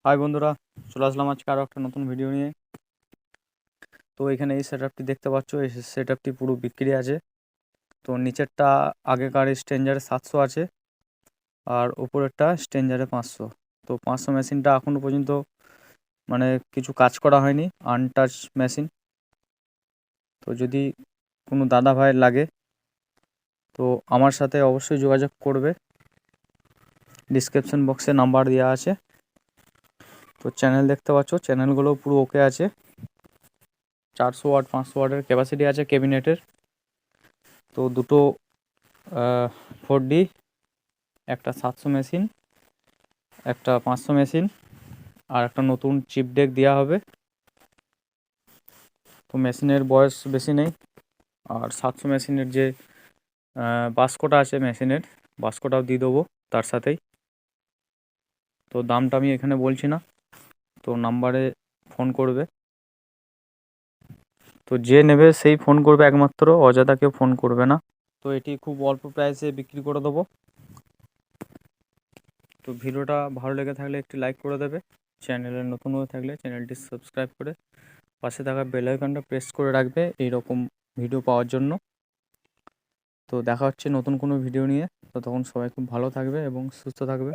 High বন্ধুরা, চলে আসলাম আজকে আরও একটা নতুন ভিডিও নিয়ে। তো এখানে এই সেটআপটি দেখতে পাচ্ছ, এই সেটআপটি পুরো বিক্রি আছে। তো নিচেরটা আগেকার স্ট্রেঞ্জারে 700 আছে, আর উপরেরটা স্ট্রেঞ্জারে 500। তো 500 মেশিনটা এখনও পর্যন্ত মানে কিছু কাজ করা হয়নি, আনটাচ মেশিন। তো যদি কোনো দাদা ভাই লাগে তো আমার সাথে অবশ্যই যোগাযোগ করবে, ডিসক্রিপশন বক্সে নাম্বার দেওয়া আছে। তো চ্যানেল দেখতে পাচ্ছ, চ্যানেলগুলো পুরো ওকে আছে। 400 ওয়াট 500 ওয়াটের ক্যাপাসিটি আছে ক্যাবিনেটের। তো দুটো 4D, একটা 700 মেশিন, একটা 500 মেশিন, আর একটা নতুন চিপ ডেক দেওয়া হবে। তো মেশিনের বয়স বেশি নেই। আর 700 মেশিনের যে বাস্কটা আছে, মেশিনের বাস্কটাও দিয়ে দেবো তার সাথেই। তো দামটা আমি এখানে বলছি না, তো নাম্বারে ফোন করবে। তো যে নেবে সেই ফোন করবে একমাত্র, অযথা কেউ ফোন করবে না। তো এটি খুব অল্প প্রাইসে বিক্রি করে দেবো। তো ভিডিওটা ভালো লেগে থাকলে একটি লাইক করে দেবে। চ্যানেলে নতুন হয়ে থাকলে চ্যানেলটি সাবস্ক্রাইব করে পাশে থাকা বেল আইকনটা প্রেস করে রাখবে এই রকম ভিডিও পাওয়ার জন্য। তো দেখা হচ্ছে নতুন কোনো ভিডিও নিয়ে। ততক্ষণ সবাই খুব ভালো থাকবে এবং সুস্থ থাকবে।